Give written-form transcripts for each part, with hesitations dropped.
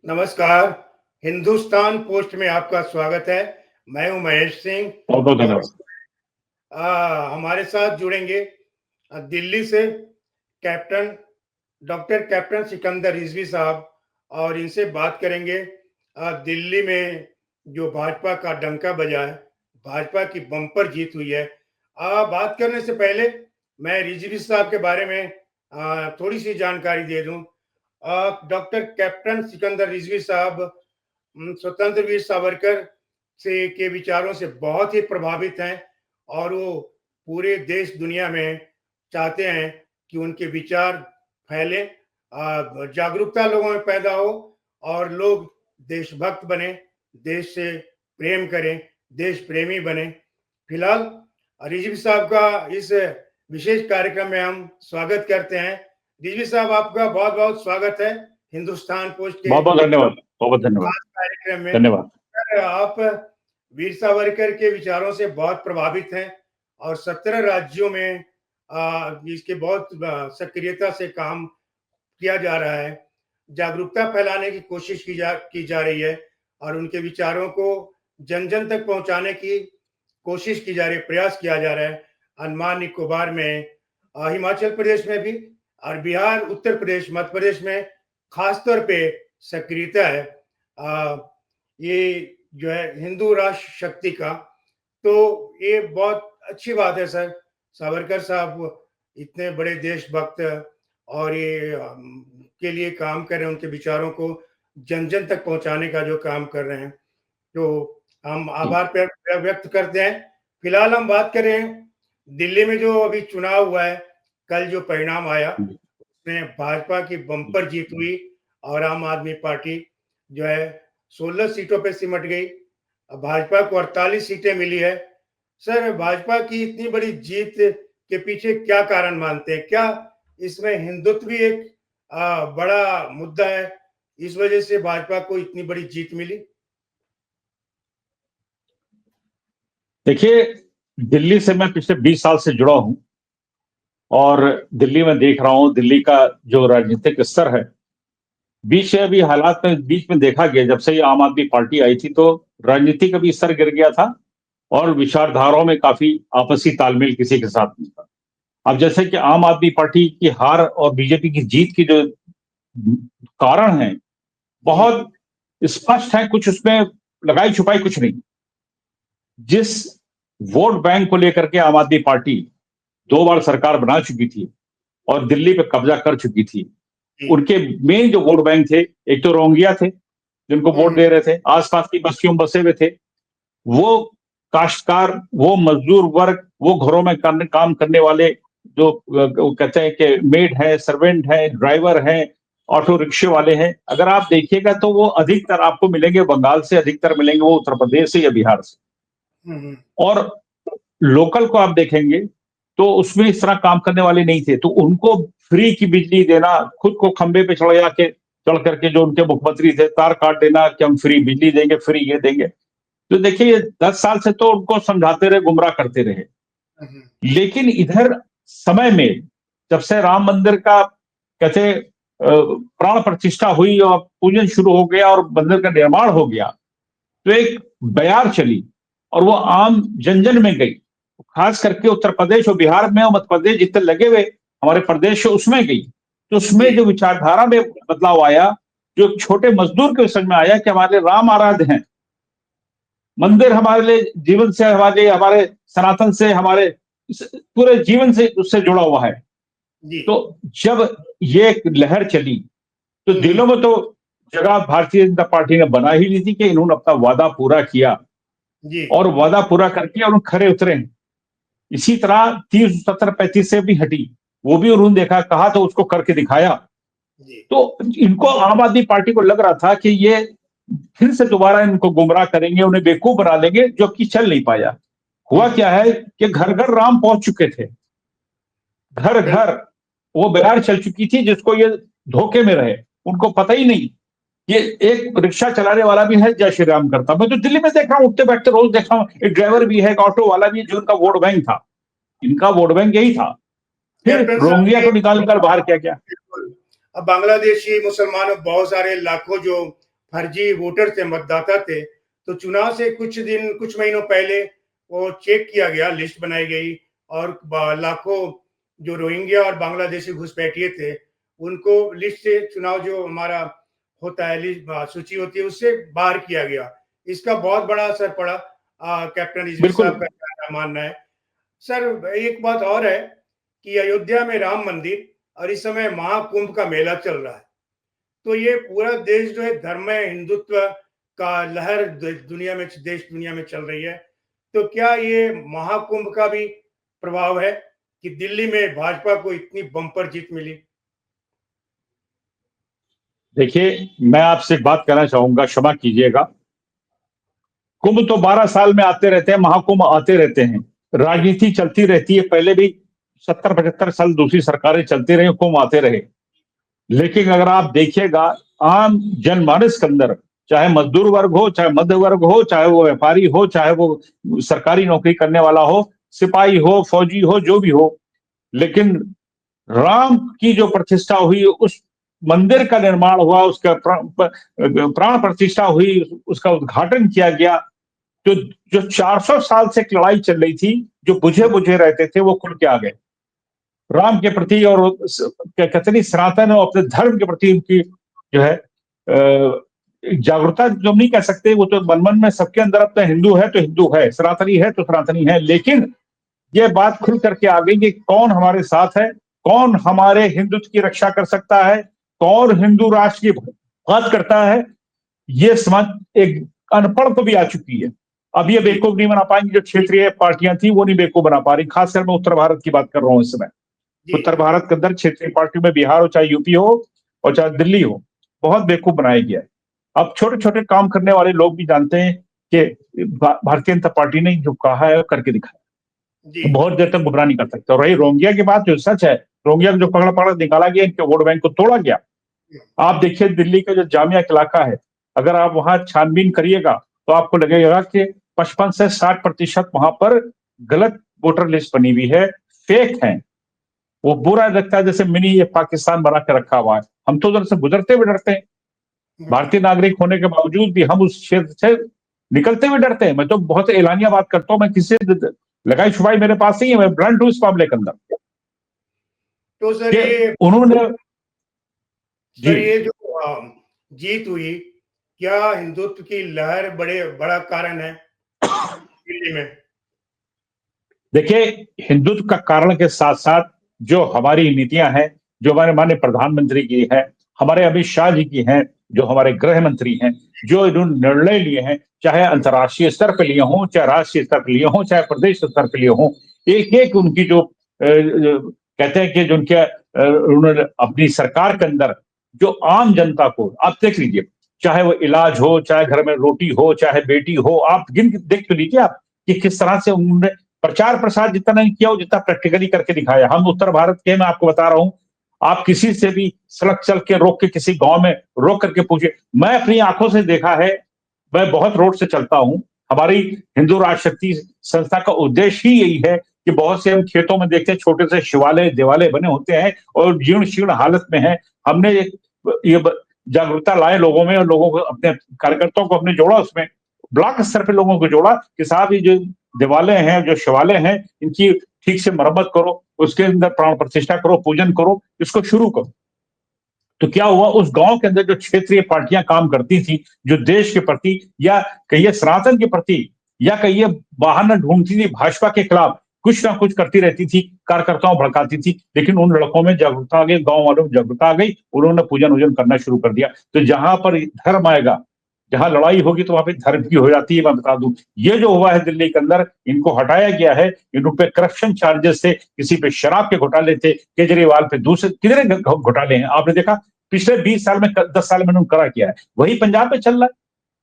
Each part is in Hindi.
नमस्कार। हिंदुस्तान पोस्ट में आपका स्वागत है। मैं हूं महेश सिंह। बहुत बहुत और धन्यवाद। हमारे साथ जुड़ेंगे दिल्ली से captain doctor captain Sikandar Rizvi साहब, और इनसे बात करेंगे दिल्ली में जो भाजपा का डंका बजा है, भाजपा की बम्पर जीत हुई है। बात करने से पहले मैं रिजवी साहब के बारे में थोड़ी सी जानकारी दे दूं। डॉक्टर कैप्टन सिकंदर रिजवी साहब स्वतंत्र वीर सावरकर से के विचारों से बहुत ही प्रभावित हैं, और वो पूरे देश दुनिया में चाहते हैं कि उनके विचार फैले, जागरूकता लोगों में पैदा हो और लोग देशभक्त बने, देश से प्रेम करें, देश प्रेमी बने। फिलहाल रिजवी साहब का इस विशेष कार्यक्रम में हम स्वागत करते हैं। रिजवी साहब, आपका बहुत बहुत स्वागत है हिंदुस्तान पोस्ट के बहुत बहुत धन्यवाद। बहुत बहुत धन्यवाद। खास कार्यक्रम में। धन्यवाद। सर, आप वीर सावरकर के विचारों से बहुत प्रभावित हैं और 17 राज्यों में इसके बहुत सक्रियता से काम किया जा रहा है। जागरूकता फैलाने की कोशिश की जा रही है और उनके विचारों को जन जन तक पहुंचाने की कोशिश की जा रही है, प्रयास किया जा रहा है। अंडमान निकोबार में, हिमाचल प्रदेश में भी, और बिहार, उत्तर प्रदेश, मध्य प्रदेश में खास तौर पे सक्रियता है। ये जो है हिंदू राष्ट्र शक्ति का, तो ये बहुत अच्छी बात है सर। सावरकर साहब इतने बड़े देशभक्त और ये के लिए काम कर रहे हैं, उनके विचारों को जन जन तक पहुंचाने का जो काम कर रहे हैं, तो हम आभार व्यक्त करते हैं। फिलहाल हम बात करें दिल्ली में जो अभी चुनाव हुआ है, कल जो परिणाम आया उसमें भाजपा की बम्पर जीत हुई और आम आदमी पार्टी जो है 16 सीटों पे सिमट गई। भाजपा को 48 सीटें मिली है। सर, भाजपा की इतनी बड़ी जीत के पीछे क्या कारण मानते हैं? क्या इसमें हिंदुत्व भी एक बड़ा मुद्दा है, इस वजह से भाजपा को इतनी बड़ी जीत मिली? देखिए, दिल्ली से मैं पिछले 20 साल से जुड़ा हूं और दिल्ली में देख रहा हूं दिल्ली का जो राजनीतिक स्तर है। अभी हालात में बीच में देखा गया, जब से ये आम आदमी पार्टी आई थी तो राजनीति का भी स्तर गिर गया था और विचारधाराओं में काफी आपसी तालमेल किसी के साथ नहीं था। अब जैसे कि आम आदमी पार्टी की हार और बीजेपी की जीत की जो कारण है बहुत स्पष्ट है, कुछ उसमें लगाई छुपाई कुछ नहीं। जिस वोट बैंक को लेकर के आम आदमी पार्टी 2 बार सरकार बना चुकी थी और दिल्ली पे कब्जा कर चुकी थी, उनके मेन जो वोट बैंक थे, एक तो रोंगिया थे जिनको वोट दे रहे थे, आसपास की बस्तियों में बसे हुए थे, वो काश्तकार, वो मजदूर वर्ग, वो घरों में काम करने वाले जो कहते हैं कि मेड है, सर्वेंट है, ड्राइवर है, ऑटो रिक्शे वाले हैं। अगर आप देखिएगा तो वो अधिकतर आपको मिलेंगे बंगाल से, अधिकतर मिलेंगे वो उत्तर प्रदेश से या बिहार से। और लोकल को आप देखेंगे तो उसमें इस तरह काम करने वाले नहीं थे, तो उनको फ्री की बिजली देना, खुद को खंबे पे चढ़ करके जो उनके मुख्यमंत्री थे तार काट देना कि हम फ्री बिजली देंगे, फ्री ये देंगे। तो देखिए 10 साल से तो उनको समझाते रहे, गुमराह करते रहे, लेकिन इधर समय में जब से राम मंदिर का कहते प्राण प्रतिष्ठा हुई और पूजन शुरू हो गया और मंदिर का निर्माण हो गया, तो एक बयार चली और वो आम जन जन में गई, खास करके उत्तर प्रदेश और बिहार में और मध्य प्रदेश जितने लगे हुए हमारे प्रदेश उसमें गई। तो उसमें जो विचारधारा में बदलाव आया, जो छोटे मजदूर के समझ में आया कि हमारे राम आराध्य हैं, मंदिर हमारे लिए जीवन से, हमारे सनातन से, हमारे पूरे जीवन से उससे जुड़ा हुआ है। तो जब ये एक लहर चली तो दिलों में तो जगह भारतीय जनता पार्टी ने बना ही ली थी कि इन्होंने अपना वादा पूरा किया और वादा पूरा करके और खरे उतरे। इसी तरह 30-70-35 से भी हटी, वो भी उन्होंने देखा, कहा तो उसको करके दिखाया। तो इनको आम आदमी पार्टी को लग रहा था कि ये फिर से दोबारा इनको गुमराह करेंगे, उन्हें बेवकूफ बना लेंगे, जो कि चल नहीं पाया। हुआ क्या है कि घर घर राम पहुंच चुके थे, घर घर वो बयार चल चुकी थी जिसको ये धोखे में रहे, उनको पता ही नहीं। ये एक रिक्शा चलाने वाला भी है जय श्री राम करता, मैं तो दिल्ली में देख रहा हूँ, उठते बैठते रोज देख रहा हूँ, एक ड्राइवर भी है, एक ऑटो वाला भी है, जो उनका वोट बैंक था, इनका वोट बैंक यही था। फिर रोंगिया को निकाल कर बाहर किया गया। अब बांग्लादेशी मुसलमानों बहुत सारे लाखों जो फर्जी वोटर थे, मतदाता थे, तो चुनाव से कुछ महीनों पहले वो चेक किया गया, लिस्ट बनाई गई और लाखों जो रोहिंग्या और बांग्लादेशी घुसपैठिए थे, उनको लिस्ट से चुनाव जो हमारा होता है, सूची होती है, उससे बाहर किया गया। इसका बहुत बड़ा असर पड़ा। कैप्टन रिजवी बिल्कुल। साहब का क्या मानना है? सर, एक बात और है कि अयोध्या में राम मंदिर और इस समय महाकुंभ का मेला चल रहा है। तो ये पूरा देश जो है धर्ममय हिंदुत्व का लहर देश दुनिया में चल रही है। तो क्या ये महाकुंभ का भी प्रभाव है कि दिल्ली में भाजपा को इतनी बम्पर जीत मिली? देखिए, मैं आपसे एक बात कहना चाहूंगा, क्षमा कीजिएगा। कुंभ तो 12 साल में आते रहते हैं, महाकुंभ आते रहते हैं, राजनीति चलती रहती है। पहले भी 70-75 साल दूसरी सरकारें चलती रही, कुंभ आते रहे। लेकिन अगर आप देखिएगा, आम जनमानस के अंदर, चाहे मजदूर वर्ग हो, चाहे मध्य वर्ग हो, चाहे वो व्यापारी हो, चाहे वो सरकारी नौकरी करने वाला हो, सिपाही हो, फौजी हो, जो भी हो, लेकिन राम की जो प्रतिष्ठा हुई, उस मंदिर का निर्माण हुआ, उसका प्राण प्रतिष्ठा हुई, उसका उद्घाटन किया गया, जो जो 400 साल से लड़ाई चल रही थी, जो बुझे बुझे रहते थे, वो खुल के आ गए राम के प्रति। और कहते नहीं, सनातन और अपने धर्म के प्रति उनकी जो है जागरूकता, जो नहीं कह सकते, वो तो मन मन में सबके अंदर, अब तो हिंदू है तो हिंदू है, सनातनी है तो सनातनी है। लेकिन ये बात खुल करके आ गई कि कौन हमारे साथ है, कौन हमारे हिंदुत्व की रक्षा कर सकता है, कौन हिंदू राष्ट्र की बात करता है। ये समझ एक अनपढ़ को भी आ चुकी है। अब ये बेवकूफ नहीं बना पाएंगी, जो क्षेत्रीय पार्टियां थी वो नहीं बेवकूफ बना पा रही। खासकर मैं उत्तर भारत की बात कर रहा हूं इस समय। उत्तर भारत के अंदर क्षेत्रीय पार्टियों में बिहार हो, चाहे यूपी हो और चाहे दिल्ली हो, बहुत बेवकूफ बनाया गया है। अब छोटे छोटे काम करने वाले लोग भी जानते हैं कि भारतीय जनता पार्टी ने जो कहा है करके दिखाया, तो बहुत देर तक गुमराह नहीं कर सकते। और रही रोहिंग्या की बात, जो सच है, रोहिंग्या को जो पकड़ा पकड़ा निकाला गया, इनके वोट बैंक को तोड़ा गया। आप देखिए, दिल्ली का जो जामिया इलाका है, अगर आप वहां छानबीन करिएगा तो आपको लगेगा कि 55 से 60% वहां पर गलत वोटर लिस्ट बनी हुई है, फेक है। वो बुरा लगता है, जैसे मिनी ये पाकिस्तान बना के रखा हुआ है। हम तो उधर से गुजरते हुए डरते हैं, भारतीय नागरिक होने के बावजूद भी हम उस क्षेत्र से निकलते हुए डरते हैं। मैं तो बहुत एलानिया बात करता हूँ, मैं किसी लगाई छुपाई मेरे पास नहीं है, मैं ब्लंट हूं इस मामले के अंदर। तो सर उन्होंने जी ये जो जीत हुई, क्या हिंदुत्व की लहर बड़ा कारण है दिल्ली में? देखिए, हिंदुत्व का कारण के साथ साथ जो हमारी नीतियां हैं, जो हमारे माननीय प्रधानमंत्री की है, हमारे अमित शाह जी की हैं, जो हमारे गृह मंत्री हैं, जो इन्होंने निर्णय लिए हैं, चाहे अंतर्राष्ट्रीय स्तर पर लिए हों, चाहे राष्ट्रीय स्तर पर लिए हों, चाहे प्रदेश स्तर पर लिए हों, एक एक उनकी जो कहते हैं कि जो उनके उन्होंने अपनी सरकार के अंदर जो आम जनता को, आप देख लीजिए, चाहे वो इलाज हो, चाहे घर में रोटी हो, चाहे बेटी हो, आप देख तो लीजिए आप कि किस तरह से उन्होंने प्रचार प्रसार जितना नहीं किया हो, जितना प्रैक्टिकली करके दिखाया। हम उत्तर भारत के, मैं आपको बता रहा हूं, आप किसी से भी सड़क चल के रोक के, किसी गांव में रोक करके पूछे, मैं अपनी आंखों से देखा है, मैं बहुत रोड से चलता हूं। हमारी हिंदू राष्ट्र शक्ति संस्था का उद्देश्य ही यही है कि बहुत से हम खेतों में देखते हैं, छोटे से शिवालय देवालय बने होते हैं और जीर्ण शीर्ण हालत में है। हमने ये जागरूकता लाए लोगों में, और लोगों को, अपने कार्यकर्ताओं को हमने जोड़ा, उसमें ब्लॉक स्तर पे लोगों को जोड़ा कि साहब ये जो देवालय हैं, जो शिवालय हैं, इनकी ठीक से मरम्मत करो, उसके अंदर प्राण प्रतिष्ठा करो, पूजन करो, इसको शुरू करो। तो क्या हुआ, उस गांव के अंदर जो क्षेत्रीय पार्टियां काम करती थी, जो देश के प्रति, या कहिए सनातन के प्रति, या कहिए बहाना ढूंढती थी भाजपा के खिलाफ, कुछ ना कुछ करती रहती थी, कार्यकर्ताओं भड़काती थी, लेकिन उन लड़कों में जागरूकता आ गई, गांव वालों में जागरूकता आ गई, उन्होंने पूजन वूजन करना शुरू कर दिया। तो जहां पर धर्म आएगा, जहां लड़ाई होगी, तो वहां पे धर्म की हो जाती है। मैं बता दूं, ये जो हुआ है दिल्ली के अंदर, इनको हटाया गया है। इन पे करप्शन चार्जेस थे, किसी पे शराब के घोटाले थे, केजरीवाल पे दूसरे कितने घोटाले हैं आपने देखा। पिछले 20 साल में, 10 साल में उन्होंने करा किया है, वही पंजाब में चल रहा है।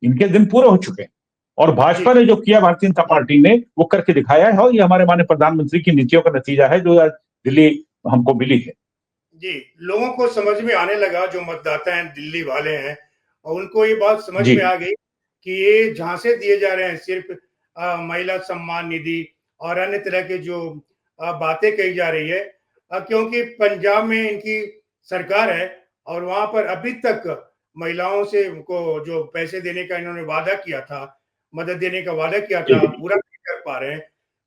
इनके दिन पूरे हो चुके हैं, और भाजपा ने जो किया, भारतीय जनता पार्टी ने वो करके दिखाया है, और ये हमारे माननीय प्रधानमंत्री की नीतियों का नतीजा है, जो आज दिल्ली हमको मिली है। जी, लोगों को समझ में आने लगा, जो मतदाता हैं, दिल्ली वाले हैं, और उनको ये बात समझ जी में आ गई कि ये झांसे दिए जा रहे हैं सिर्फ महिला सम्मान निधि और अन्य तरह के जो बातें कही जा रही है, क्योंकि पंजाब में इनकी सरकार है और वहां पर अभी तक महिलाओं से उनको जो पैसे देने का इन्होंने वादा किया था, मदद देने का वादा किया जी था, पूरा नहीं कर पा रहे हैं।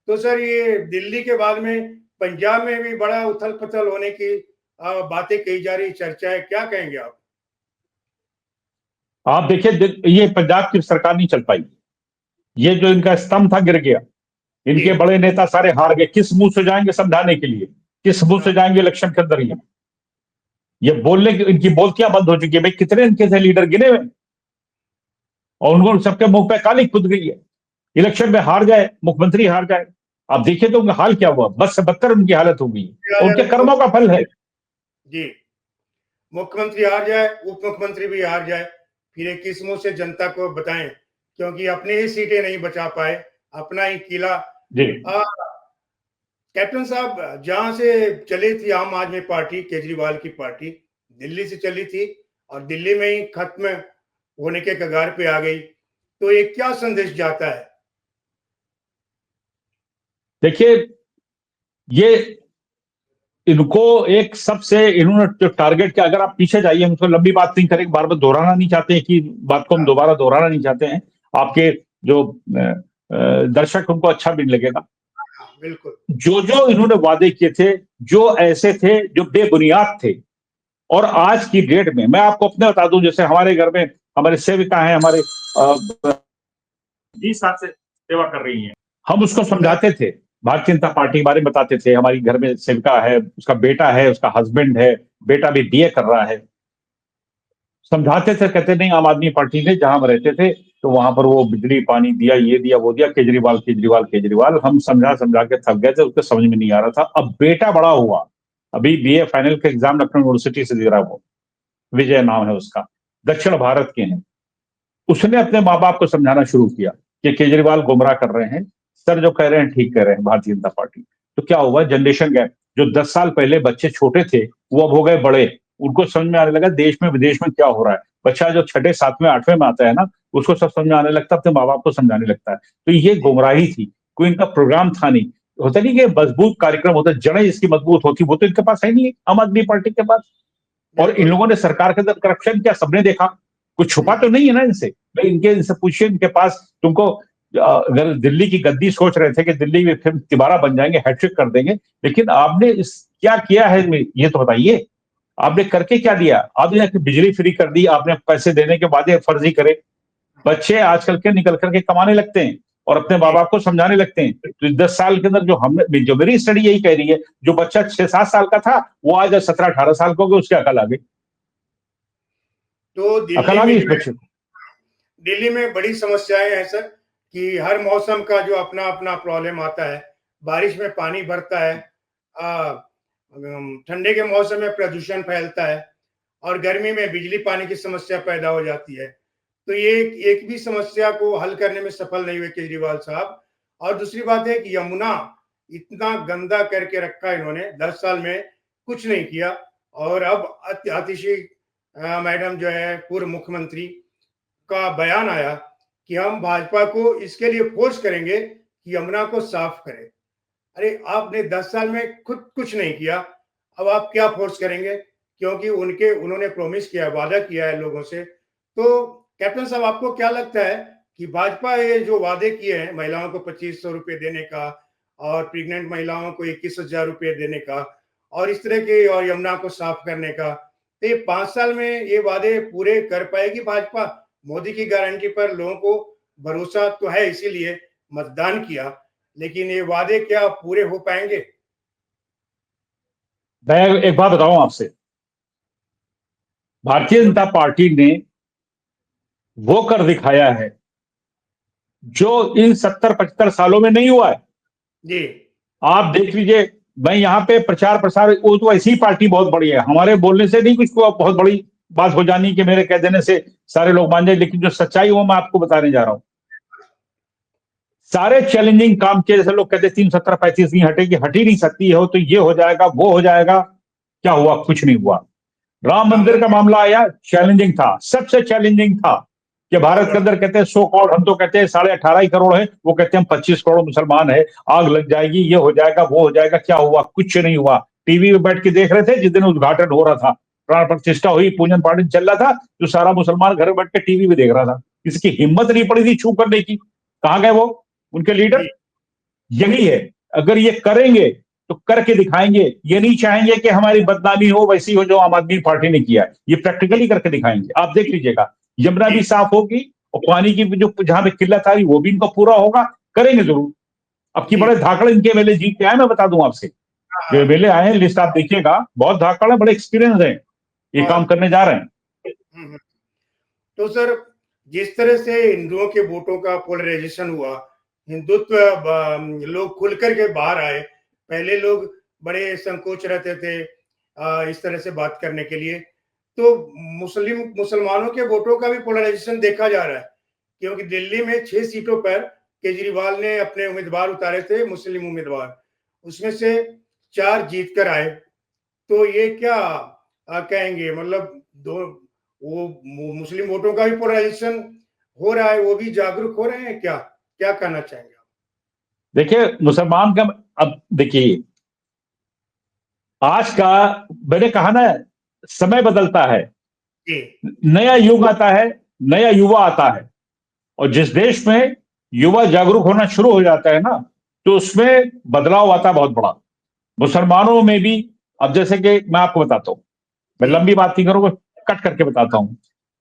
तो सर ये दिल्ली के बाद में पंजाब में भी बड़ा उथल-पुथल होने की बातें कही जा रही, चर्चा है, क्या कहेंगे आप? आप देखिए, ये पंजाब की सरकार नहीं चल पाई। ये जो इनका स्तंभ था गिर गया। जी। इनके बड़े नेता सारे हार गए। किस मुंह से जाएंगे समझाने के लिए? किस मुंह हाँ, से जाएंगे इलेक्शन के अंदर? ये बोलने की इनकी बोलतियां बंद हो चुकी है। भाई कितने इनके थे लीडर गिने हुए, और उनको सबके मुंह पे काली खुद गई है। इलेक्शन में हार जाए, मुख्यमंत्री हार जाए, आप देखिए तो उनका हाल क्या हुआ। बस से बदतर उनकी हालत हो गई, और उनके कर्मों का फल है। जी, मुख्यमंत्री हार जाए, उप मुख्यमंत्री भी हार जाए, फिर ये किस मुँह से जनता को बताएँ? क्योंकि अपनी ही सीटें नहीं बचा पाए, अपना ही किला जी अ, कैप्टन साहब जहाँ से चली थी आम आदमी पार्टी, केजरीवाल की पार्टी, दिल्ली से चली थी और दिल्ली में ही खत्म होने के कगार पे आ गई। तो ये क्या संदेश जाता है? देखिए, ये इनको एक सबसे इन्होंने जो टारगेट किया, अगर आप पीछे जाइए, हम तो लंबी बात नहीं करेंगे, बार बार दोहराना नहीं चाहते हैं कि बात को हम हाँ, दोबारा दोहराना नहीं चाहते हैं। आपके जो दर्शक उनको अच्छा भी नहीं लगेगा। हाँ, बिल्कुल। जो जो इन्होंने वादे किए थे, जो ऐसे थे जो बेबुनियाद थे, और आज की डेट में मैं आपको अपने बता दूं, जैसे हमारे घर में हमारे सेविका हैं, हमारे 20 साल से सेवा कर रही हैं। हम उसको मैं समझाते थे, भारतीय जनता पार्टी के बारे में बताते थे। हमारी घर में सेविका है, उसका बेटा है, उसका हस्बैंड है, बेटा भी बीए कर रहा है। समझाते थे, कहते नहीं, आम आदमी पार्टी ने जहां हम रहते थे तो वहां पर वो बिजली पानी दिया, ये दिया वो दिया, केजरीवाल केजरीवाल केजरीवाल। हम समझा समझा के थक गए थे, उसको समझ में नहीं आ रहा था। अब बेटा बड़ा हुआ, अभी बीए फाइनल का एग्जाम लखनऊ यूनिवर्सिटी से दे रहा, वो विजय नाम है उसका, दक्षिण भारत के हैं। उसने अपने माँ बाप को समझाना शुरू किया कि केजरीवाल गुमराह कर रहे हैं, सर जो कह रहे हैं ठीक कह रहे हैं भारतीय जनता पार्टी। तो क्या हुआ, जनरेशन गैप। जो 10 साल पहले बच्चे छोटे थे, वो अब हो गए बड़े। उनको समझ में आने लगा देश में विदेश में क्या हो रहा है। बच्चा जो छठे सातवें आठवें में आता है ना, उसको सब समझ में आने लगता है, अपने माँ बाप को समझाने लगता है। तो ये जी, गुमराही थी, कोई इनका प्रोग्राम था नहीं। होता नहीं कि मजबूत कार्यक्रम होता, जड़ें इसकी मजबूत होती, वो तो इनके पास है नहीं, आम आदमी पार्टी के पास। और इन बिल्कुल। लोगों ने सरकार के अंदर करप्शन किया, सबने देखा। कुछ छुपा हुँ, तो नहीं है ना इनसे। भाई इनके इनसे पूछिए, इनके पास तुमको अगर दिल्ली की गद्दी सोच रहे थे कि दिल्ली में फिर दोबारा बन जाएंगे, हैट्रिक कर देंगे, लेकिन आपने इस क्या किया है ये तो बताइए। आपने करके क्या दिया? आपने बिजली फ्री कर दी, आपने पैसे देने के वादे फर्जी करे। बच्चे आजकल के निकल करके कमाने लगते हैं और अपने माँ जी। बाप को समझाने लगते हैं। तो 10 साल के अंदर जो मेरी स्टडी यही कह रही है, जो बच्चा 6-7 साल का था, वो आज 17-18 साल का हो गया, उसकी अकल आ गई। तो अकल दिल्ली आ में गई इस जो है बच्चे को। दिल्ली में बड़ी समस्याएँ हैं सर, कि हर मौसम का जो अपना-अपना प्रॉब्लम आता है। बारिश में पानी भरता है ठंडे के मौसम में प्रदूषण फैलता है और गर्मी में बिजली पानी की समस्या पैदा हो जाती है। तो ये एक भी समस्या को हल करने में सफल नहीं हुए केजरीवाल साहब। और दूसरी बात है कि यमुना इतना गंदा करके रखा है इन्होंने 10 साल में, कुछ नहीं किया। और अब आतिशी मैडम जो है पूर्व मुख्यमंत्री का बयान आया कि हम भाजपा को इसके लिए फोर्स करेंगे कि यमुना को साफ करें। अरे आपने 10 साल में खुद कुछ नहीं किया, अब आप क्या फोर्स करेंगे? क्योंकि उनके उन्होंने प्रॉमिस किया है, वादा किया है लोगों से। तो कैप्टन साहब आपको क्या लगता है कि भाजपा ये जो वादे किए हैं महिलाओं को 2500 रुपए देने का और प्रेग्नेंट महिलाओं को 21,000 रुपए देने का और इस तरह के और यमुना को साफ करने का, तो ये 5 साल में ये वादे पूरे कर पाएगी भाजपा? मोदी की गारंटी पर लोगों को भरोसा तो है इसीलिए मतदान किया, लेकिन ये वादे क्या पूरे हो पाएंगे? मैं एक बात बताऊं आपसे, भारतीय जनता पार्टी ने वो कर दिखाया है जो इन 70-75 सालों में नहीं हुआ है। जी, आप देख लीजिए, मैं यहाँ पे प्रचार प्रसार, वो तो ऐसी पार्टी बहुत बड़ी है, हमारे बोलने से नहीं कुछ बहुत बड़ी बात हो जानी कि मेरे कह देने से सारे लोग मान जाए, लेकिन जो सच्चाई वो मैं आपको बताने जा रहा हूं। सारे चैलेंजिंग काम किए, जैसे लोग कहते 370-35 नहीं हटेगी, हट ही नहीं सकती हो, तो ये हो जाएगा वो हो जाएगा। क्या हुआ? कुछ नहीं हुआ। राम राम मंदिर का मंदिर मामला आया, चैलेंजिंग था, सबसे चैलेंजिंग था कि बहुत भारत के बड़ा। अंदर कहते हैं 100 करोड़, हम तो कहते हैं 18.5 करोड़ है, वो कहते हैं 25 करोड़ मुसलमान है, आग लग जाएगी, ये हो जाएगा वो हो जाएगा। क्या हुआ? कुछ नहीं हुआ। टीवी में बैठ के देख रहे थे जिस दिन उद्घाटन हो रहा था, प्राण प्रतिष्ठा हुई, पूजन पाठन चल रहा था, जो सारा मुसलमान घर बैठ के टीवी में देख रहा था। किसी की हिम्मत नहीं पड़ी थी छू करने की। कहां गए वो उनके लीडर? जी, यही है, अगर ये करेंगे तो करके दिखाएंगे। ये नहीं चाहेंगे कि हमारी बदनामी हो वैसी हो जो आम आदमी पार्टी ने किया, ये जी, प्रैक्टिकली करके दिखाएंगे। आप देख लीजिएगा, यमुना भी जी, साफ होगी और पानी की जो जहां पे किल्लत आ रही वो भी इनको पूरा होगा। करेंगे जरूर। अब की जी। बड़े धाकड़ इनके एमएलए जीत के आए, मैं बता दूं आपसे, हाँ, जो हाँ, एमएलए आए हैं लिस्ट आप देखिएगा, बहुत धाकड़ है, बड़े एक्सपीरियंस है, ये काम बहुत। करने जा रहे हैं। हुँ, तो सर, जिस तरह से हिंदुओं के वोटों का पोलराइजेशन हुआ, हिंदुत्व लोग खुल कर के बाहर आए। पहले लोग बड़े संकोच रहते थे इस तरह से बात करने के लिए। तो मुसलमानों के वोटों का भी पोलराइजेशन देखा जा रहा है, क्योंकि दिल्ली में 6 सीटों पर केजरीवाल ने अपने उम्मीदवार उतारे थे, मुस्लिम उम्मीदवार। उसमें से 4 जीत कर आए। तो ये क्या कहेंगे, मतलब दो वो मुस्लिम वोटों का भी पोलराइजेशन हो रहा है, वो भी जागरूक हो रहे हैं क्या? क्या कहना चाहेंगे आप? देखिए मुसलमान का, अब देखिए आज का, मैंने कहा ना, समय बदलता है, जी, नया युग आता है, नया युवा आता है, और जिस देश में युवा जागरूक होना शुरू हो जाता है ना, तो उसमें बदलाव आता है बहुत बड़ा। मुसलमानों में भी, अब जैसे कि मैं आपको बताता हूं, मैं जी, लंबी बात नहीं करूंगा, कट करके बताता हूं।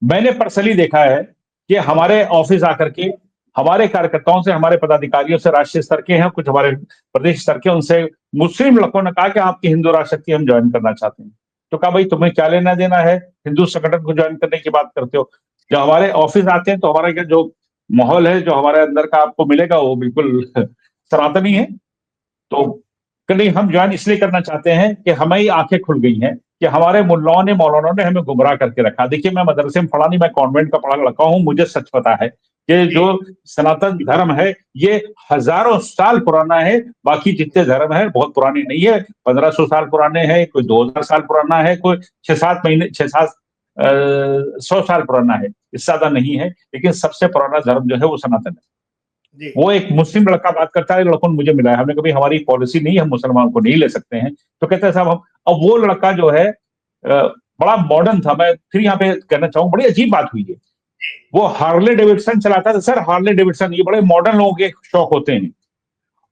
मैंने पर्सनली देखा है कि हमारे ऑफिस आकर के हमारे कार्यकर्ताओं से, हमारे पदाधिकारियों से, राष्ट्रीय स्तर के हैं, कुछ हमारे प्रदेश स्तर के, उनसे मुस्लिम लड़कों ने कहा कि आपकी हिंदू राष्ट्र शक्ति हम ज्वाइन करना चाहते हैं। तो कहा भाई तुम्हें क्या लेना देना है, हिंदू संगठन को ज्वाइन करने की बात करते हो। जब हमारे ऑफिस आते हैं तो हमारा क्या जो माहौल है, जो हमारे अंदर का आपको मिलेगा, वो बिल्कुल सनातनी है। तो नहीं, हम ज्वाइन इसलिए करना चाहते हैं कि हमें ही आंखें खुल गई हैं कि हमारे मुल्लाओं ने, मौलानाओं ने हमें गुमराह करके रखा। देखिए मैं मदरसे में पढ़ा नहीं, मैं कॉन्वेंट का पढ़ा लड़का हूं, मुझे सच पता है कि जी, जो सनातन धर्म है ये हजारों साल पुराना है। बाकी जितने धर्म है बहुत पुराने नहीं है, 1500 साल पुराने हैं, कोई 2000 साल पुराना है, कोई 6-7 महीने, 100 साल पुराना है, इससे ज्यादा नहीं है। लेकिन सबसे पुराना धर्म जो है वो सनातन है। जी, वो एक मुस्लिम लड़का बात करता है, लड़कों ने मुझे मिला है, हमने कभी, हमारी पॉलिसी नहीं है, हम मुसलमान को नहीं ले सकते हैं। तो कहते हैं साहब हम, अब वो लड़का जो है बड़ा मॉडर्न था। मैं फिर यहाँ पे कहना चाहूँ, बड़ी अजीब बात हुई है, वो हार्ले डेविडसन चलाता था। सर हार्ले डेविडसन, ये बड़े मॉडर्न लोगों के शौक होते हैं।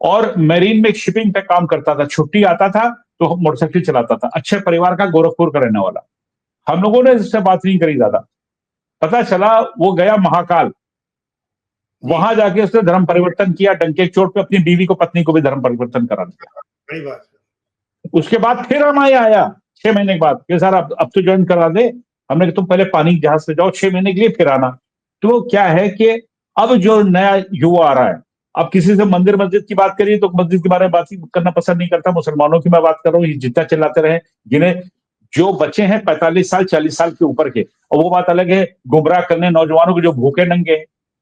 और मेरीन में एक शिपिंग पे काम करता था, छुट्टी आता था तो मोटरसाइकिल चलाता था, अच्छे परिवार का, गोरखपुर का रहने वाला। हम लोगों ने इससे बात नहीं करी ज्यादा। पता चला वो गया महाकाल, जी। वहां जाके उसने धर्म परिवर्तन किया, डंके की चोट पे अपनी बीवी को, पत्नी को भी धर्म परिवर्तन करा दिया। बड़ी बात है। उसके बाद फिर हमारे आया 6 महीने के बाद कि सर अब तो ज्वाइन करा दे। हमने कहा तुम पहले पानी के जहाज से जाओ, 6 महीने के लिए फिर आना। तो क्या है कि अब जो नया युवा आ रहा है, अब किसी से मंदिर मस्जिद की बात करिए तो मस्जिद के बारे में बात करना पसंद नहीं करता। मुसलमानों की मैं बात कर रहा हूँ, जितना चिल्लाते रहे, जिन्हें, जो बच्चे हैं 45 साल 40 साल के ऊपर के, और वो बात अलग है गुमराह करने नौजवानों को जो भूखे नंगे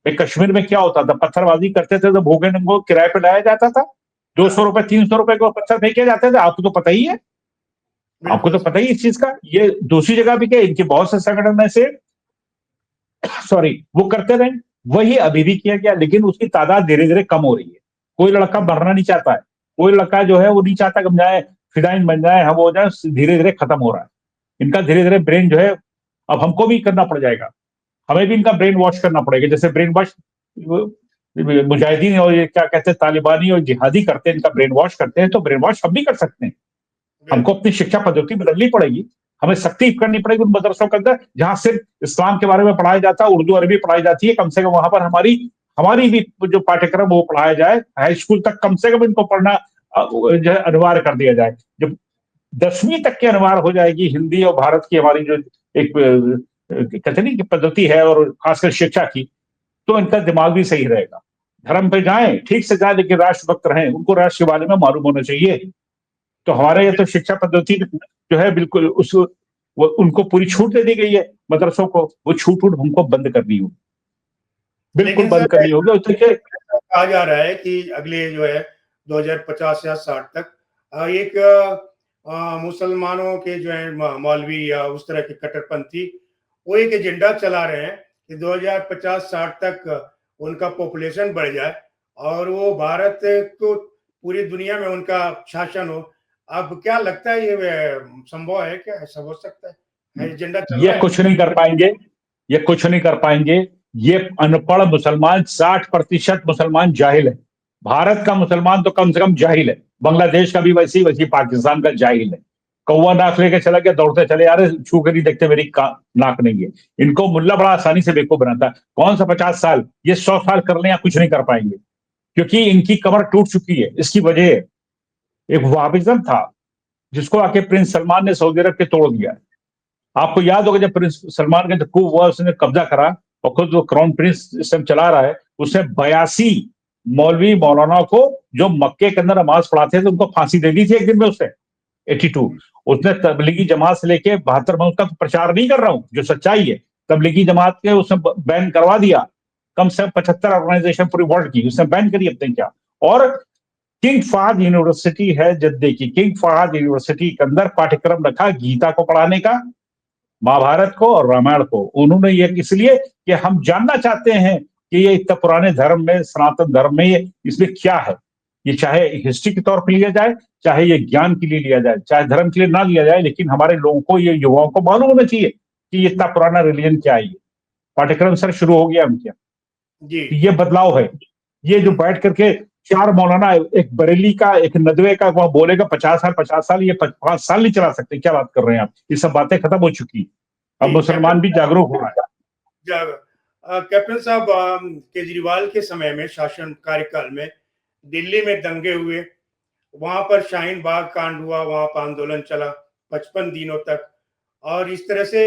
हैं। कश्मीर में क्या होता था, पत्थरबाजी करते थे तो भूखे नंगों को किराए पे लाया जाता था, 200 रुपए 300 रुपए को पत्थर फेंके जाते थे। आपको तो पता ही है, आपको बिल्कुल तो सर। पता ही इस चीज का। ये दूसरी जगह भी क्या, इनके बहुत से संगठन ऐसे सॉरी वो करते रहे, वही अभी भी किया गया, लेकिन उसकी तादाद धीरे धीरे कम हो रही है। कोई लड़का मरना नहीं चाहता है, कोई लड़का जो है वो नहीं चाहता कि हम जाए फिदाइन बन जाए, हम हो जाए, धीरे धीरे खत्म हो रहा है। इनका धीरे धीरे ब्रेन जो है, अब हमको भी करना पड़ जाएगा, हमें भी इनका ब्रेन वॉश करना पड़ेगा। जैसे ब्रेन वॉश मुजाहिदीन और ये क्या कहते हैं तालिबानी और जिहादी करते हैं, इनका ब्रेन वॉश करते हैं, तो ब्रेन वॉश हम भी कर सकते हैं। हमको बिल्कुल। अपनी शिक्षा पद्धति बदलनी पड़ेगी। हमें सख्ती करनी पड़ेगी उन मदरसों के अंदर जहां सिर्फ इस्लाम के बारे में पढ़ाया जाता है, उर्दू अरबी पढ़ाई जाती है। कम से कम वहां पर हमारी हमारी भी जो पाठ्यक्रम वो पढ़ाया जाए, हाई स्कूल तक कम से कम इनको पढ़ना जो है अनिवार्य कर दिया जाए। जब 10वीं तक की अनिवार्य हो जाएगी हिंदी और भारत की हमारी जो एक कहते नहीं की पद्धति है, और खासकर शिक्षा की, तो इनका दिमाग भी सही रहेगा। धर्म पे जाएं, ठीक से जाए, लेकिन राष्ट्रभक्त रहें, उनको राष्ट्र के बारे में मालूम होना चाहिए। तो हमारे ये तो शिक्षा पद्धति जो है बिल्कुल उस वो उनको पूरी छूट दे दी गई है मदरसों को, वो छूट वूट हमको बंद करनी होगी, बिल्कुल लेकिन सर, बंद करनी होगी। और देखिए कहा जा रहा है कि अगले जो है 2050 या 60 तक एक मुसलमानों के जो है मौलवी या उस तरह के कट्टरपंथी वो एक एजेंडा चला रहे हैं कि 2050-60 तक उनका पॉपुलेशन बढ़ जाए और वो भारत को पूरी दुनिया में उनका शासन हो। अब क्या लगता है ये संभव है, क्या ऐसा हो सकता है? एजेंडा चल ये रहा है। कुछ नहीं कर पाएंगे, ये कुछ नहीं कर पाएंगे। ये अनपढ़ मुसलमान, 60% मुसलमान जाहिल है। भारत का मुसलमान तो कम से कम जाहिल है, बांग्लादेश का भी वैसी वैसी, पाकिस्तान का जाहिल है। कौवा नाक लेके चला गया, दौड़ते चले आ रहे, छू कर नहीं देखते मेरी नाक नहीं है। इनको मुल्ला बड़ा आसानी से बेवकूफ बनाता है। कौन सा 50 साल, ये 100 साल कर ले या कुछ नहीं कर पाएंगे, क्योंकि इनकी कमर टूट चुकी है। इसकी वजह एक वहाबिज्म था, जिसको आके प्रिंस सलमान ने सऊदी अरब के तोड़ दिया। आपको याद होगा जब प्रिंस सलमान का coup हुआ, उसने कब्जा करा और खुद वो क्राउन प्रिंस सिस्टम चला रहा है, उसने 82 मौलवी मौलाना को, जो मक्के के अंदर नमाज पढ़ाते थे, उनको फांसी दे दी थी एक दिन में उसने, 82। उसने तबलीगी जमात से लेके 72, मैं उसका प्रचार नहीं कर रहा हूँ, जो सच्चाई है, तबलीगी जमात के उसने बैन करवा दिया। कम से कम 75 ऑर्गेनाइजेशन पूरी वर्ल्ड की उसने बैन करी अपने क्या। और किंग फहद यूनिवर्सिटी है जद्दे की, किंग फहद यूनिवर्सिटी के अंदर पाठ्यक्रम रखा गीता को पढ़ाने का, महाभारत को और रामायण को। उन्होंने ये इसलिए कि हम जानना चाहते हैं कि ये इतना पुराने धर्म में, सनातन धर्म में, ये इसमें क्या है। ये चाहे हिस्ट्री के तौर पर लिया जाए, चाहे ये ज्ञान के लिए लिया जाए, चाहे धर्म के लिए ना लिया जाए, लेकिन हमारे लोगों को, ये युवाओं को मालूम होना चाहिए कि ये इतना पुराना रिलीजन क्या है। ये पाठ्यक्रम सर शुरू हो गया उनके, जी। तो ये बदलाव है। ये जो बैठ करके 4 मौलाना, एक बरेली का, एक नदवे का, वह बोलेगा 50 साल 50 साल, ये 5 साल नहीं चला सकते। क्या बात कर रहे हैं आप, ये सब बातें खत्म हो चुकी। अब जी मुसलमान भी जागरूक हो रहा है। कैप्टन साहब, केजरीवाल के समय में, शासन कार्यकाल में दिल्ली में दंगे हुए, वहां पर शाहीन बाग कांड हुआ, वहां पर आंदोलन चला 55 दिनों तक। और इस तरह से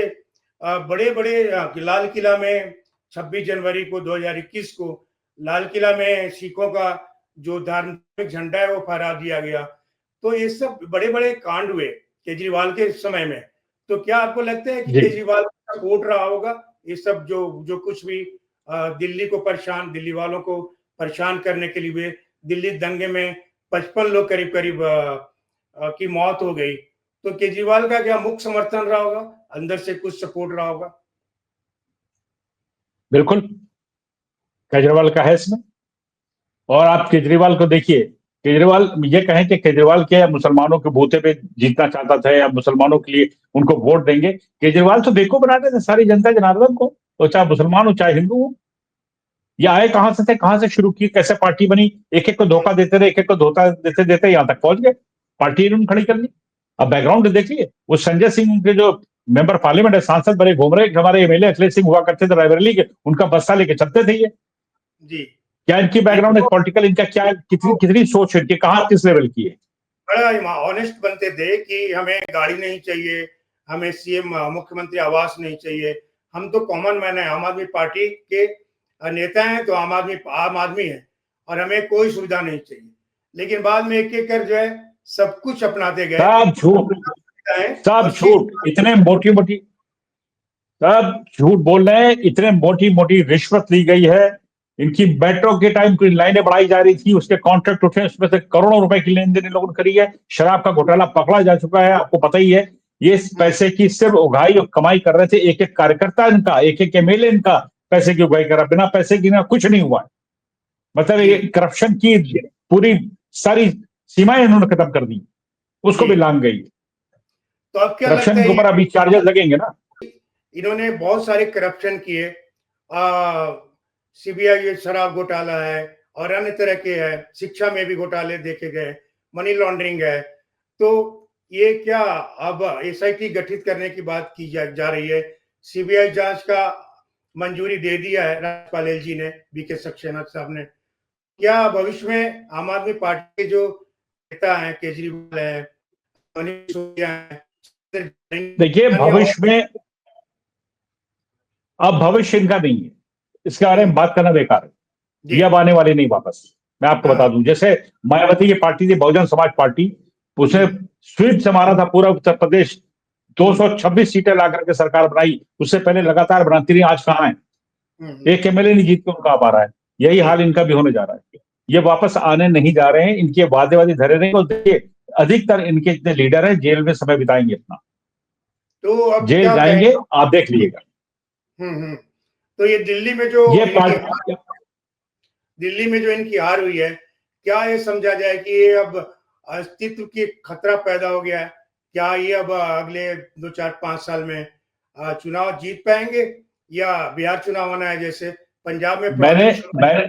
बड़े बड़े लाल किला में 26 जनवरी को 2021 को लाल किला में सिखों का जो धार्मिक झंडा है वो फहरा दिया गया। तो ये सब बड़े बड़े कांड हुए केजरीवाल के समय में। तो क्या आपको लगता है कि केजरीवाल सपोर्ट रहा होगा ये सब, जो जो कुछ भी दिल्ली को परेशान, दिल्ली वालों को परेशान करने के लिए दिल्ली दंगे में 55 लोग करीब करीब की मौत हो गई। तो केजरीवाल का क्या मुख्य समर्थन रहा होगा, अंदर से कुछ सपोर्ट रहा होगा? बिल्कुल केजरीवाल का है इसमें। और आप केजरीवाल को देखिए, केजरीवाल ये कहें कि केजरीवाल क्या मुसलमानों के बूथे पे जीतना चाहता था या मुसलमानों के लिए उनको वोट देंगे, केजरीवाल तो देखो बनाते थे सारी जनता जनार्दन को, तो चाहे मुसलमान हो चाहे हिंदू हो। ये आए कहां से थे, कहां से शुरू की, कैसे पार्टी बनी, एक एक को धोखा देते रहे, एक एक को धोखा देते देते यहां तक पहुंच गए, पार्टी इन्होंने खड़ी कर ली। अब बैकग्राउंड देखिए, वो संजय सिंह उनके जो मेंबर पार्लियामेंट है, सांसद बड़े घूम रहे, हमारे एमएलए अखिलेश सिंह हुआ करते थे रायबरेली के, उनका बस्ता लेके चलते थे ये। जी। क्या इनकी बैकग्राउंड है पॉलिटिकल, इनका क्या, कितनी कितनी सोच है इनकी, कहां किस लेवल की है। बड़ा ऑनेस्ट बनते थे कि हमें गाड़ी नहीं चाहिए, हमें सीएम मुख्यमंत्री आवास नहीं चाहिए, हम तो कॉमन मैन है, आम आदमी पार्टी के नेता हैं, तो आम आदमी है और हमें कोई सुविधा नहीं चाहिए। लेकिन बाद में एक एक कर जो है सब कुछ अपनाते गए। सब झूठ, सब झूठ, इतने मोटी मोटी, सब झूठ बोल रहे हैं। इतने मोटी मोटी रिश्वत ली गई है। इनकी मेट्रो के टाइम की लाइनें बढ़ाई जा रही थी, उसके कॉन्ट्रैक्ट उठे, उसमें से करोड़ों रुपए की लेन देन लोगों ने करी है। शराब का घोटाला पकड़ा जा चुका है, आपको पता ही है। ये पैसे की सिर्फ उगाई और कमाई कर रहे थे, एक एक कार्यकर्ता इनका, एक एक एमएलए इनका पैसे की उगाई कर रहा, बिना पैसे की ना कुछ नहीं हुआ। मतलब ये करप्शन की पूरी सारी सीमाएं इन्होंने खत्म कर दी, उसको भी लांग गई। तो अब क्या लगता करप्शन के है, ऊपर अभी चार्जेस लगेंगे ना। इन्होंने बहुत सारे करप्शन किए, सीबीआई शराब घोटाला है और अन्य तरह के है, शिक्षा में भी घोटाले देखे गए, मनी लॉन्ड्रिंग है। तो ये क्या अब एसआईटी गठित करने की बात की जा रही है? सीबीआई जांच का मंजूरी दे दिया है राज्यपाल एलजी ने, बीके सक्सेना साहब ने। क्या भविष्य में आम आदमी पार्टी के जो नेता हैं, केजरीवाल है, मनीष सिसोदिया है, देखिए भविष्य में, अब भविष्य इनका नहीं है, इसके बारे में बात करना बेकार है। ये अब आने वाली नहीं वापस। मैं आपको बता दूं, जैसे मायावती की पार्टी थी बहुजन समाज पार्टी, उसने स्वीप से मारा था पूरा उत्तर प्रदेश, 226 सीटें ला करके सरकार बनाई। उससे पहले लगातार बनाती रही, आज कहां है, एक एमएलए नहीं जीत के उनका आ पा रहा है। यही हाल इनका भी होने जा रहा है। ये वापस आने नहीं जा रहे हैं, इनके वादे धरे नहीं। और देखिए अधिकतर इनके जितने लीडर हैं जेल में समय बिताएंगे अपना, तो अब जेल क्या जाएंगे, आप देख लीजिएगा। तो ये दिल्ली में जो ये पार्टी, दिल्ली में जो इनकी हार हुई है, क्या ये समझा जाए कि ये अब अस्तित्व की खतरा पैदा हो गया है? क्या ये अब अगले 2-4-5 साल में चुनाव जीत पाएंगे, या बिहार चुनाव होना है जैसे पंजाब में मैंने प्रॉब्लम शुरू है?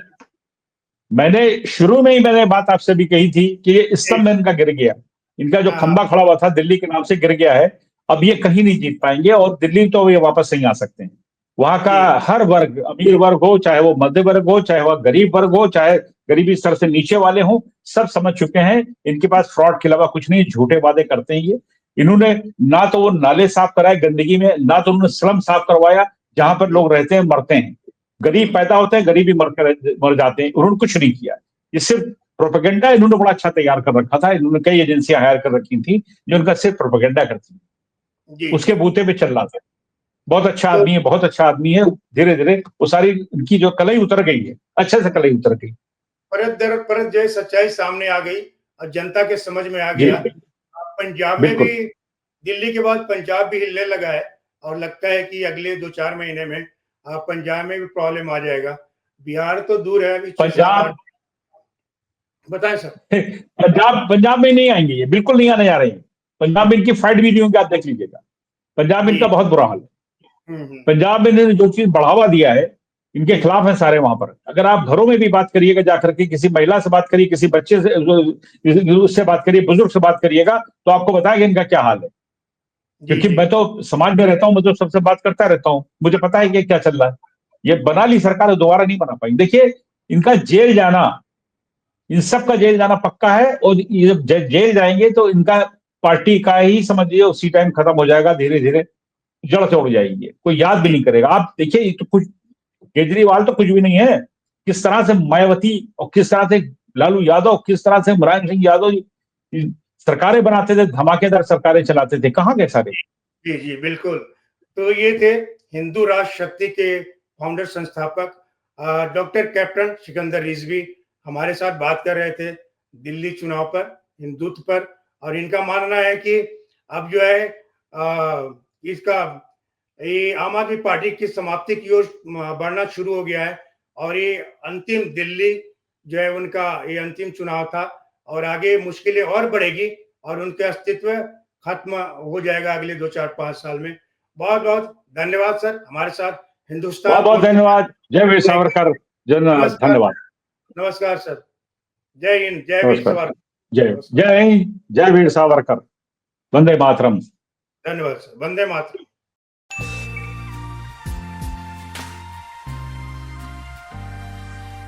मैंने शुरू में ही मैंने बात आपसे भी कही थी कि ये स्तंभ इनका गिर गया, इनका जो हाँ, खंबा खड़ा हुआ था दिल्ली के नाम से गिर गया है। अब ये कहीं नहीं जीत पाएंगे और दिल्ली तो ये वापस नहीं आ सकते हैं। वहां का जी, हर वर्ग, अमीर वर्ग हो, चाहे वो मध्य वर्ग हो, चाहे वह गरीब वर्ग हो, चाहे गरीबी स्तर से नीचे वाले हों, सब समझ चुके हैं इनके पास फ्रॉड के अलावा कुछ नहीं, झूठे वादे करते हैं ये। इन्होंने ना तो वो नाले साफ कराए गंदगी में, ना तो उन्होंने स्लम साफ करवाया जहां पर जी, लोग रहते हैं मरते हैं। गरीब पैदा होते हैं, गरीबी मर जाते हैं, उन्होंने कुछ नहीं किया। ये सिर्फ प्रोपेगेंडा इन्होंने बड़ा अच्छा तैयार कर रखा था। इन्होंने कई एजेंसियां हायर कर रखी थी जो उनका सिर्फ प्रोपेगेंडा करती थी, जी। उसके बूते पे चल रहा था। बहुत अच्छा तो आदमी है, बहुत अच्छा आदमी है। धीरे धीरे वो सारी उनकी जो कलई उतर गई है, अच्छे से कलई उतर गई। परत दर परत जो है सच्चाई सामने आ गई और जनता के समझ में आ जी गया। पंजाब में भी, बिल्कुल। दिल्ली के बाद पंजाब भी हिलने लगा है, और लगता है कि अगले 2-4 महीने में पंजाब में भी प्रॉब्लम आ जाएगा। बिहार तो दूर है, अभी 6-7-8। पंजाब बताएं सर। पंजाब पंजाब में नहीं आएंगे, ये बिल्कुल नहीं आने जा रहे हैं। पंजाब में इनकी फाइट भी नहीं होगी, आप देख लीजिएगा। पंजाब में इनका जी। बहुत बुरा हाल है। हम्म। पंजाब में इन्होंने जो चीज बढ़ावा दिया है, इनके जी, खिलाफ है सारे वहां पर। अगर आप घरों में भी बात करिएगा जाकर के, किसी महिला से बात करिए, किसी बच्चे से उससे बात करिए, बुजुर्ग से बात करिएगा, तो आपको बताएगा इनका क्या हाल है। जी, क्योंकि जी, मैं तो समाज में रहता हूं, मैं तो सबसे बात करता रहता हूं, मुझे पता है कि क्या चल रहा है। ये बना ली सरकार, दोबारा नहीं बना पाई। देखिए, इनका जेल जाना, इन सब का जेल जाना पक्का है। और ये जब जेल जाएंगे तो इनका पार्टी का ही समझिए उसी टाइम खत्म हो जाएगा, धीरे धीरे जड़ से उड़ जाएंगे, कोई याद भी जी, नहीं करेगा। आप देखिए, ये तो कुछ, केजरीवाल तो कुछ भी नहीं है। किस तरह से मायावती और किस तरह से लालू यादव, किस तरह से मुलायम सिंह यादव सरकारें बनाते थे, धमाकेदार सरकारें चलाते थे, कहां गए सारे। जी, जी, बिल्कुल। तो ये थे हिंदू राष्ट्र शक्ति के फाउंडर संस्थापक डॉक्टर कैप्टन सिकंदर रिजवी हमारे साथ बात कर रहे थे दिल्ली चुनाव पर, हिंदुत्व पर। और इनका मानना है कि अब जो है इसका ये आम आदमी पार्टी की समाप्ति की ओर बढ़ना शुरू हो गया है, और ये अंतिम दिल्ली जो है उनका ये अंतिम चुनाव था, और आगे मुश्किलें और बढ़ेगी, और उनके अस्तित्व खत्म हो जाएगा अगले 2-4-5 साल में। बहुत बहुत धन्यवाद सर, हमारे साथ बहुत हिंदुस्तान बहुत पोस्ट धन्यवाद। जय वीर जुड़े। सावरकर। जन नमस्कार। धन्यवाद। नमस्कार सर। जय हिंद, जय वीर नमस्कार। सावरकर। जय नमस्कार। जय हिंद, जय वीर सावरकर। वंदे मातरम। धन्यवाद सर। वंदे मातरम।